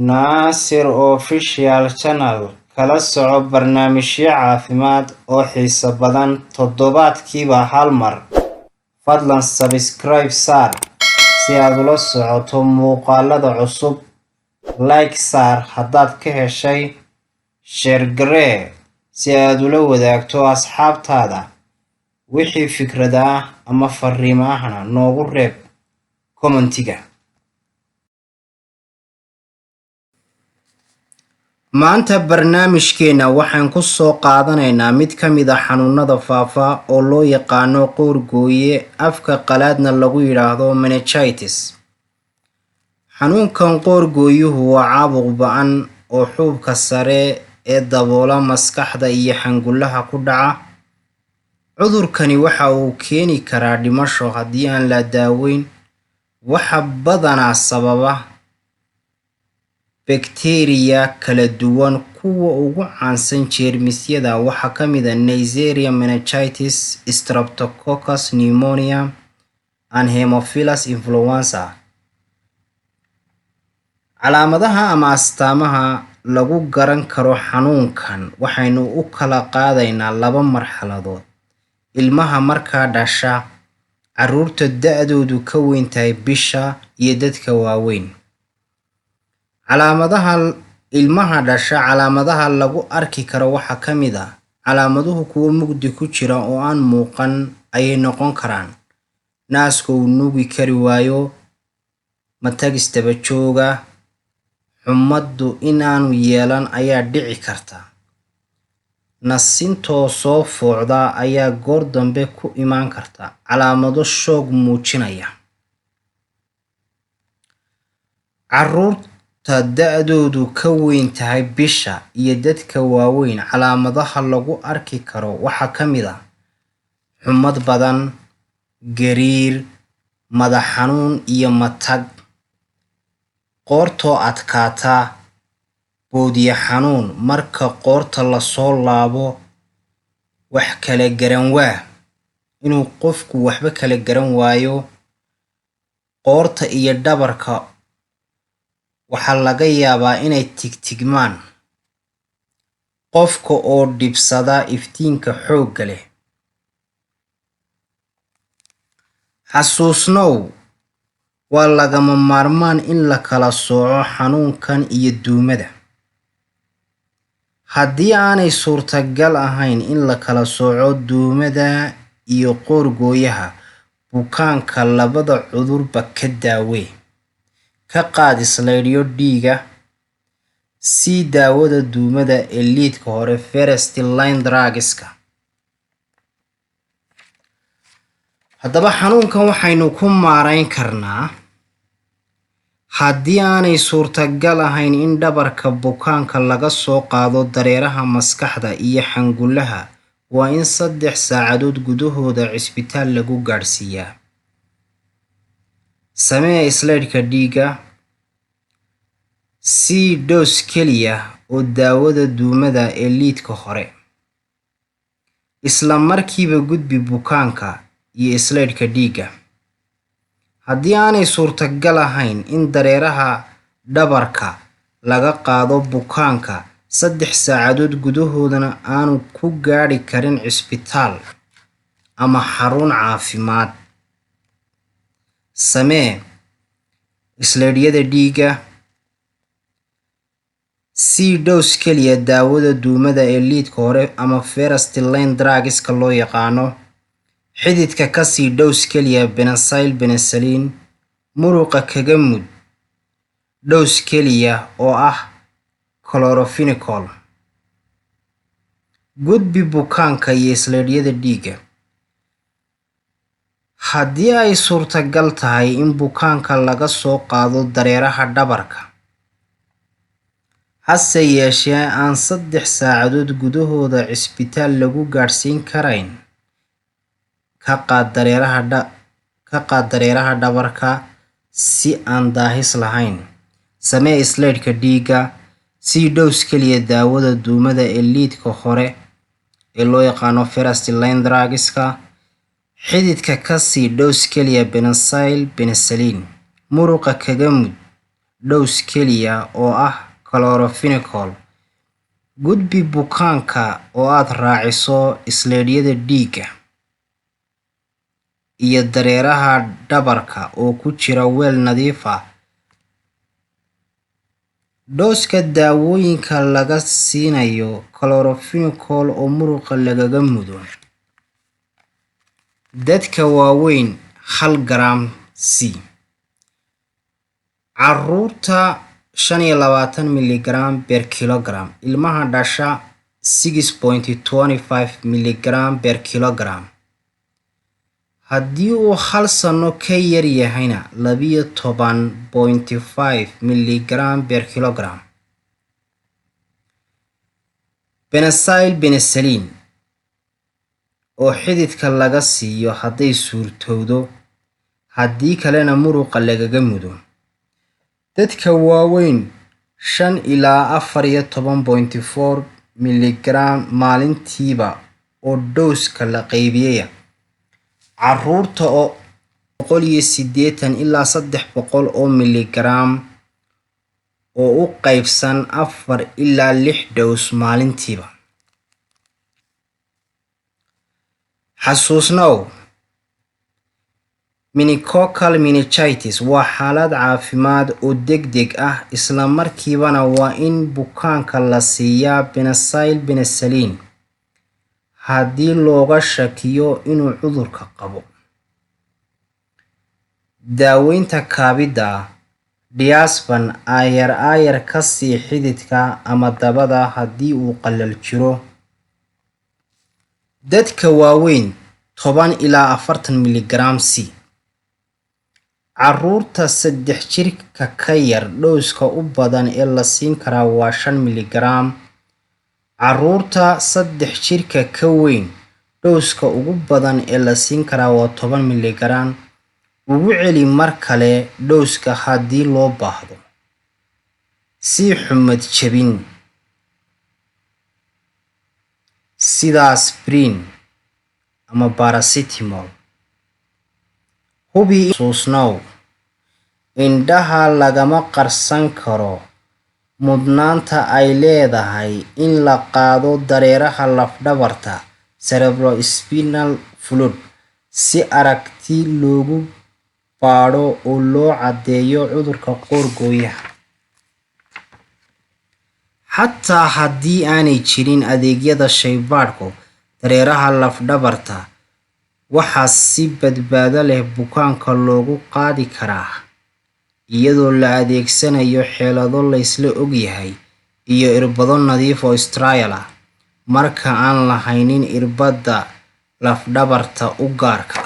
Naasir Official Channel kala soco barnaamijyo caafimaad oo xiiso badan toddobaadkiiba hal mar. Fadlan subscribe saar si aad ula socoto muuqaalada cusub. Like saar haddaad ka heshay. Share garee si aad ula wadaagto asxaabtaada. Wixii fikrad ah ama fariimo ahna noogu reeb commentiga. Maanta barnaamijkeena waxaan ku soo qaadanaynaa mid ka mid ah xanuunada faafa oo loo yaqaano qoorgooye, afka qalaadna lagu yiraahdo meningitis. Xanuunkan qoorgooyuhu waa caabuq ba'an oo xuubka sare ee daboola maskaxda iyo xangulaha ku dhaca. Cudurkani waxa uu keeni karaa dhimasho haddii aan la daaweyn. Waxa badanaa sababa bakteeriya kala duwan. Kuwa ugu caansan jeermisyada waxaa ka mid ah Neisseria meningitis, Streptococcus pneumoniae, and Haemophilus influenza. Calaamadaha ama astaamaha lagu garan karo xanuunkan waxaynu u kala qaadaynaa laba marxaladood: ilmaha markaa dhasha, carruurta da'doodu ka weyn tahay bisha, iyo dadka waaweyn. Calaamadaha ilmaha dhasha. Calaamadaha lagu arki karo waxaa ka mid ah calaamaduhu kuwo mugdi ku jira oo aan muuqan ayay noqon karaan: naaska uu nuugi kari waayo, matag isdaba jooga, xumaddu inaanu yeelan ayaa dhici karta, nasintoo soo foocda ayaa goor dambe ku imaan karta, calaamado shoog muujinaya. Carruurta da'doodu ka weyn tahay bisha iyo dadka waaweyn. Calaamadaha lagu arki karo waxaa ka mid ah xumad badan, gariir, madax xanuun iyo matag, qoortoo adkaata, boodyo xanuun marka qoorta lasoo laabo, wax kala garan waa, inuu qofku waxba kala garan waayo. Qoorta iyo dhabarka waxaa laga yaabaa inay tigtigmaan. Qofka oo dhibsada iftiinka xoogga leh. Xasuusnow, waa lagama maarmaan in la kala sooco xanuunkan iyo duumada. Haddii aanay suurtagal ahayn in la kala sooco duumada iyo qoorgooyaha, bukaanka labada cudurba ka daawee. Ka qaad islidyo dhiiga. Sii daawada duumada ee liidka hore first line drugska. Haddaba xanuunkan waxaynu ku maarayn karnaa. Haddii aanay suurtagal ahayn in dhabarka bukaanka laga soo qaado dareeraha maskaxda iyo xangulaha, waa in 3 saacadood gudahooda cisbitaal lagu gaadhsiiyaa. Samee islidka dhiiga. Sii doos keliya oo daawada duumada ee liidka hore. Isla markiiba gudbi bukaanka iyo islidka dhiiga. Haddii aanay suurtagal ahayn in dareeraha dhabarka laga qaado bukaanka 3 saacadood gudahoodana aanu ku gaadhi karin cisbitaal ama xarun caafimaad, samee islidyada dhiiga. Sii doos keliya daawada duumada ee liidka hore ama first line drugska loo yaqaano. Xididka ka sii doos keliya penicillin. Muruqa kaga mud doos keliya oo ah chloramphenicol. Gudbi bukaanka iyo islidyada dhiiga. Haddii ay suurtagal tahay in bukaanka laga soo qaado dareeraha dhabarka, hase yeeshee aan 3 saacadood gudahooda cisbitaal lagu gaadhsiin karayn, ka qaad dareeraha dhabarka si aan daahis lahayn. Samee islidka dhiiga. Sii doos keliya daawada duumada ee liidka hore ee loo yaqaano first line drugska. Xididka ka sii doos keliya penicillin. Muruqa kaga mud dhows keliya oo ah chloramphenicol. Gudbi bukaanka oo aad raaciso isleedyada dhiigga iyo dareeraha dhabarka oo ku jira weel nadiif ah. Dhowska daawooyinka laga siinayo chloramphenicol oo muruqa lagaga mudo. Dadka waaweyn 1 garam c. Carruurta 25 mg/kilogram. Ilmaha dhasha 6.25 mg/kilogram. Haddii uu 1 sano ka yar yahayna 12.5 mg/kilogram. Penicillin oo xididka laga siiyo hadday suurtowdo, haddii kalena muruqa lagaga mudo. Dadka waaweyn 5 ilaa 14.4 mg maalintiiba oo dhowska la qaybiyay. Carruurta oo 180 ilaa 300 mg oo u qaybsan 4 ilaa 6 dhows maalintiiba. Xasuusnow, meningococcal meningitis waa xaalad caafimaad oo degdeg ah, isla markiibana waa in bukaanka la siiyaa penicillin haddii looga shakiyo inuu cudurka qabo. Daaweynta kaabida diazepam aayar ka sii xididka ama dabada haddii uu qalal jiro. Dadka waaweyn 10 ilaa 40 mg c. Carruurta 3 jirka ka yar dhowska u badan ee la siin karaa waa 5 mg. Carruurta 3 jirka ka weyn dhowska ugu badan ee la siin karaa waa 10 mg. Ugu celi mar kale dhowska haddii loo baahdo. Si xumad jabin sida aspirin ama paracetamol. Hubi xasuusnow, indhaha lagama qarsan karo mudnaanta ay leedahay in la qaado dareeraha lafdhabarta cerebrospinal fluid si aragti loogu baadho oo loo caddeeyo cudurka qoorgooyaha. Xataa haddii aanay jirin adeegyada shaybaadhka dareeraha lafdhabarta, waxaa si badbaado leh bukaanka loogu qaadi karaa iyadoo la adeegsanayo xeelado la isla ogyahay iyo irbado nadiif oo sterile ah marka aan lahaynin irbadda lafdhabarta u gaarka